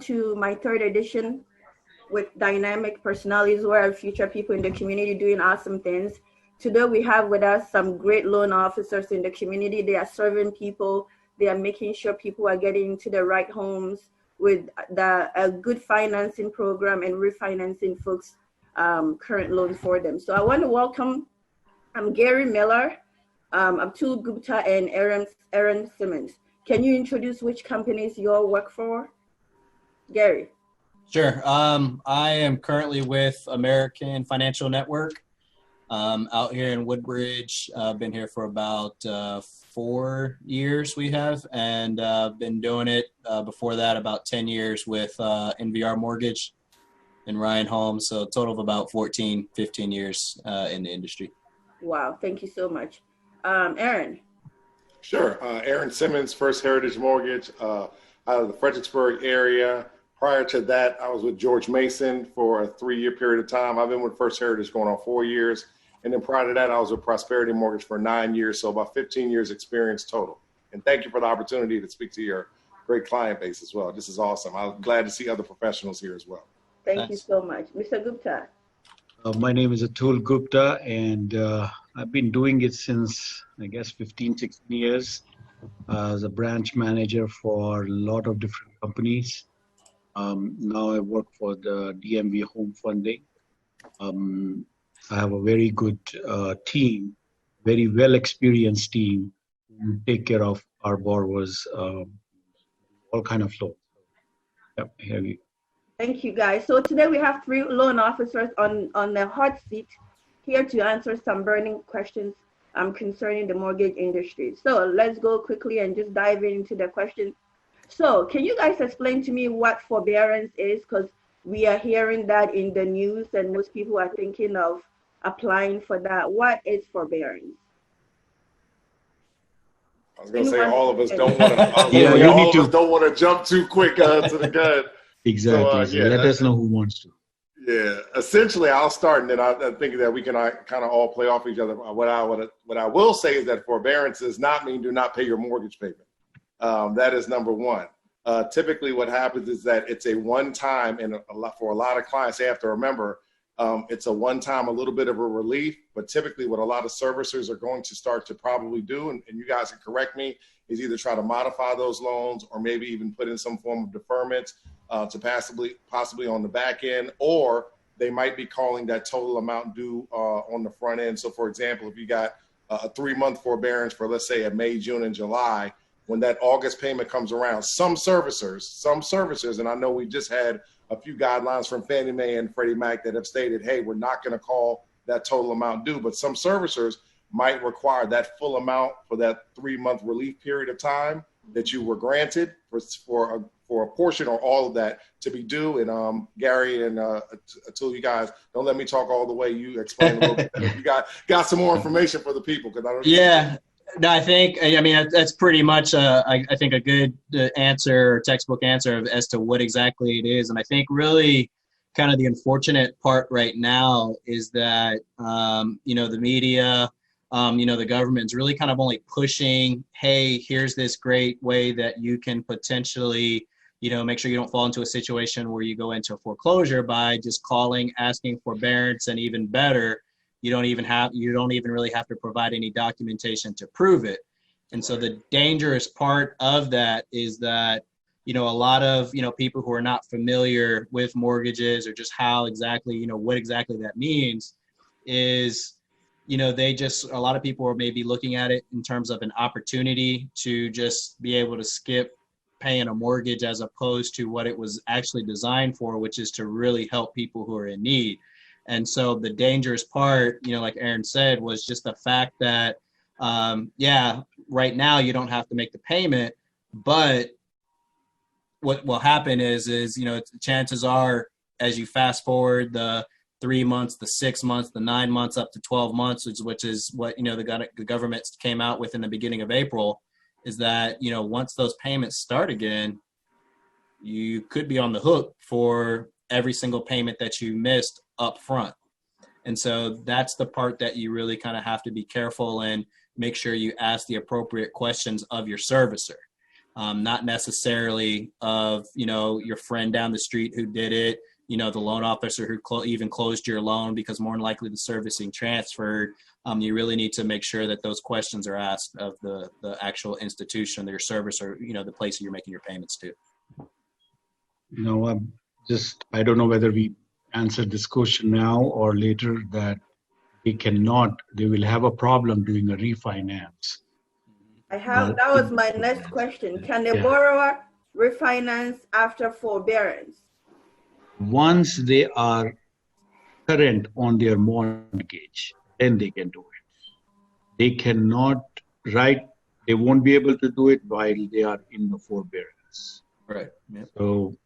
to my third edition with dynamic personalities who are future people in the community doing awesome things. Today we have with us some great loan officers in the community. They are serving people. They are making sure people are getting into the right homes with a good financing program and refinancing folks' current loans for them. So I want to welcome Gary Miller, Atul Gupta, and Aaron Simmons. Can you introduce which companies you all work for? Gary. Sure. I am currently with American Financial Network out here in Woodbridge. I've been here for about 4 years we have, and been doing it before that about 10 years with NVR Mortgage and Ryan Holmes. So a total of about 14, 15 years in the industry. Wow. Thank you so much. Aaron. Sure. Aaron Simmons, First Heritage Mortgage out of the Fredericksburg area. Prior to that, I was with George Mason for a 3-year period of time. I've been with First Heritage going on 4 years. And then prior to that, I was with Prosperity Mortgage for 9 years. So about 15 years experience total. And thank you for the opportunity to speak to your great client base as well. This is awesome. I'm glad to see other professionals here as well. Thank you so much. Mr. Gupta. My name is Atul Gupta, and I've been doing it since, I guess, 15, 16 years as a branch manager for a lot of different companies. Now I work for the DMV Home Funding. I have a very good team, very well-experienced team who take care of our borrowers, all kind of loans. Yep, here we go. Thank you, guys. So today we have 3 loan officers on the hot seat here to answer some burning questions concerning the mortgage industry. So let's go quickly and just dive into the questions. So can you guys explain to me what forbearance is? Because we are hearing that in the news and most people are thinking of applying for that. What is forbearance? I was going to say all of us don't want to. All of us don't want to jump too quick to the gun. Exactly. So, let us know who wants to. Yeah. Essentially, I'll start, and then I think that we can kind of all play off each other. What I will say is that forbearance does not mean do not pay your mortgage payment. That is number one. Typically, what happens is that it's a one-time, and for a lot of clients, they have to remember it's a one-time, a little bit of a relief. But typically, what a lot of servicers are going to start to probably do, and you guys can correct me, is either try to modify those loans or maybe even put in some form of deferment to possibly on the back end, or they might be calling that total amount due on the front end. So, for example, if you got a 3-month forbearance for, let's say, a May, June, and July, when that August payment comes around, some servicers, and I know we just had a few guidelines from Fannie Mae and Freddie Mac that have stated, hey, we're not going to call that total amount due, but some servicers might require that full amount for that 3-month relief period of time that you were granted for a portion or all of that to be due. And Gary and Atul, you guys, don't let me talk all the way. You explain a little bit better. You got some more information for the people, because I don't. Yeah. No, I mean, that's pretty much, I think, a good answer, textbook answer as to what exactly it is. And I think really kind of the unfortunate part right now is that, the media, the government's really kind of only pushing, hey, here's this great way that you can potentially, make sure you don't fall into a situation where you go into a foreclosure by just calling, asking forbearance, and even better, you don't even really have to provide any documentation to prove it. And so the dangerous part of that is that, a lot of, people who are not familiar with mortgages or just how exactly, what exactly that means is, a lot of people are maybe looking at it in terms of an opportunity to just be able to skip paying a mortgage as opposed to what it was actually designed for, which is to really help people who are in need. And so the dangerous part, like Aaron said, was just the fact that, right now you don't have to make the payment, but what will happen is chances are, as you fast forward the 3 months, the 6 months, the 9 months, up to 12 months, which is what, the government came out with in the beginning of April, is that, once those payments start again, you could be on the hook for every single payment that you missed up front. And so that's the part that you really kind of have to be careful and make sure you ask the appropriate questions of your servicer. not necessarily of, your friend down the street who did it, the loan officer who even closed your loan, because more than likely the servicing transferred. You really need to make sure that those questions are asked of the actual institution, your service, or, the place that you're making your payments to. I don't know whether we answered this question now or later, that they will have a problem doing a refinance. That was my next question. Can a borrower refinance after forbearance? Once they are current on their mortgage, then they can do it. They cannot, they won't be able to do it while they are in the forbearance. Right. Yep. So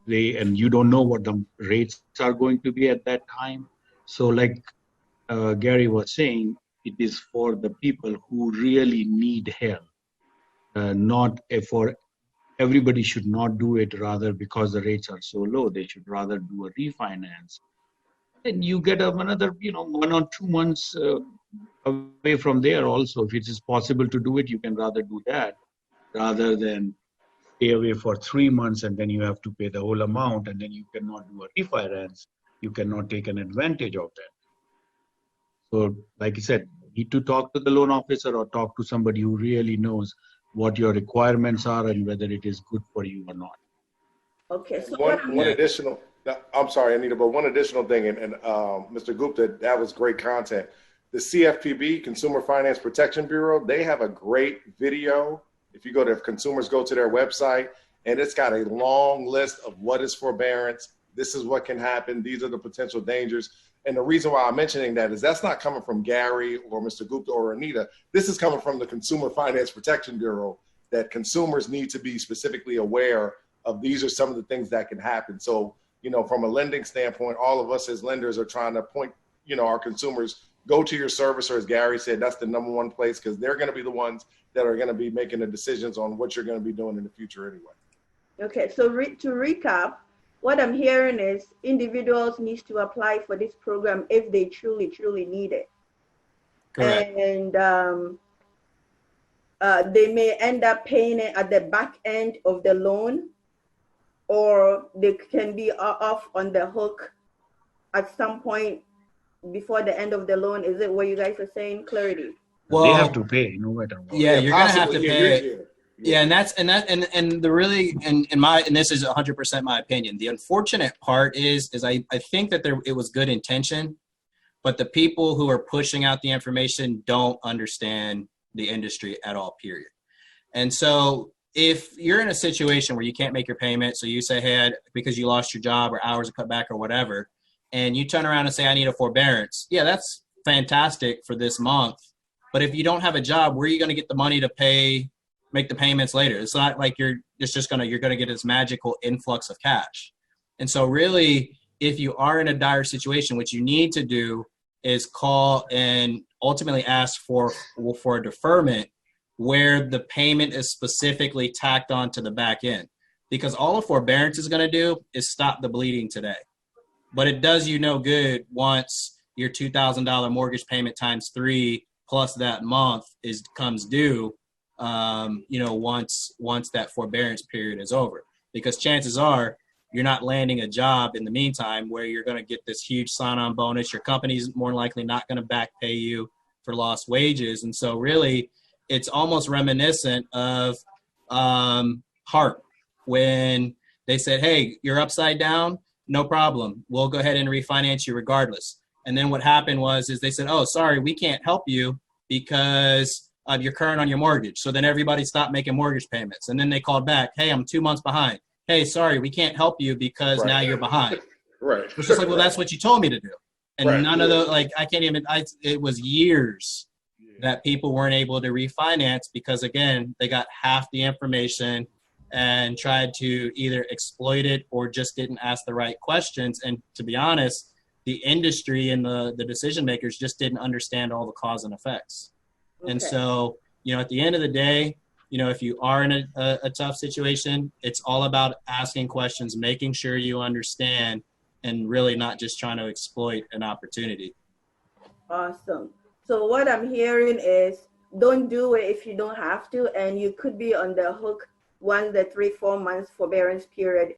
and you don't know what the rates are going to be at that time. So like Gary was saying, it is for the people who really need help, not for everybody should not do it, rather because the rates are so low. They should rather do a refinance. And you get another, 1 or 2 months away from there also. If it is possible to do it, you can rather do that rather than stay away for 3 months and then you have to pay the whole amount and then you cannot do a refinance. You cannot take an advantage of that. So like I said, you need to talk to the loan officer or talk to somebody who really knows what your requirements are and whether it is good for you or not. Okay. So one additional, I'm sorry, Anita, but one additional thing, and Mr. Gupta, that was great content. The CFPB, Consumer Finance Protection Bureau, they have a great video. If you consumers go to their website, and it's got a long list of what is forbearance. This is what can happen. These are the potential dangers. And the reason why I'm mentioning that is that's not coming from Gary or Mr. Gupta or Anita. This is coming from the Consumer Finance Protection Bureau, that consumers need to be specifically aware of. These are some of the things that can happen. So, from a lending standpoint, all of us as lenders are trying to point, our consumers, go to your servicer. As Gary said, that's the number one place, because they're going to be the ones that are going to be making the decisions on what you're going to be doing in the future anyway. Okay, so to recap, what I'm hearing is individuals need to apply for this program if they truly, truly need it. Correct. And they may end up paying it at the back end of the loan, or they can be off on the hook at some point before the end of the loan. Is it what you guys are saying? Clarity. Well, they have to pay no matter what. Yeah, you're going to have to pay. Yeah, and this is 100% my opinion. The unfortunate part is I think that it was good intention, but the people who are pushing out the information don't understand the industry at all, period. And so if you're in a situation where you can't make your payment, so you say, hey, because you lost your job or hours are cut back or whatever, and you turn around and say, I need a forbearance. Yeah, that's fantastic for this month. But if you don't have a job, where are you going to get the money to make the payments later? It's not like you're going to get this magical influx of cash. And so really, if you are in a dire situation, what you need to do is call and ultimately ask for a deferment where the payment is specifically tacked on to the back end. Because all a forbearance is going to do is stop the bleeding today. But it does you no good once your $2,000 mortgage payment times 3 plus that month comes due, once that forbearance period is over. Because chances are you're not landing a job in the meantime where you're going to get this huge sign-on bonus. Your company's more than likely not going to back pay you for lost wages. And so really, it's almost reminiscent of HARP, when they said, hey, you're upside down, no problem. We'll go ahead and refinance you regardless. And then what happened was they said, oh, sorry, we can't help you because you're current on your mortgage. So then everybody stopped making mortgage payments. And then they called back, hey, I'm 2 months behind. Hey, sorry, we can't help you because now you're behind. Right. It's just like, well, that's what you told me to do. And none of the, it was years that people weren't able to refinance because, again, they got half the information and tried to either exploit it or just didn't ask the right questions. And to be honest, the industry and the decision makers just didn't understand all the cause and effects. Okay. And so, at the end of the day, if you are in a tough situation, it's all about asking questions, making sure you understand, and really not just trying to exploit an opportunity. Awesome. So what I'm hearing is don't do it if you don't have to, and you could be on the hook once the 3-4 months forbearance period.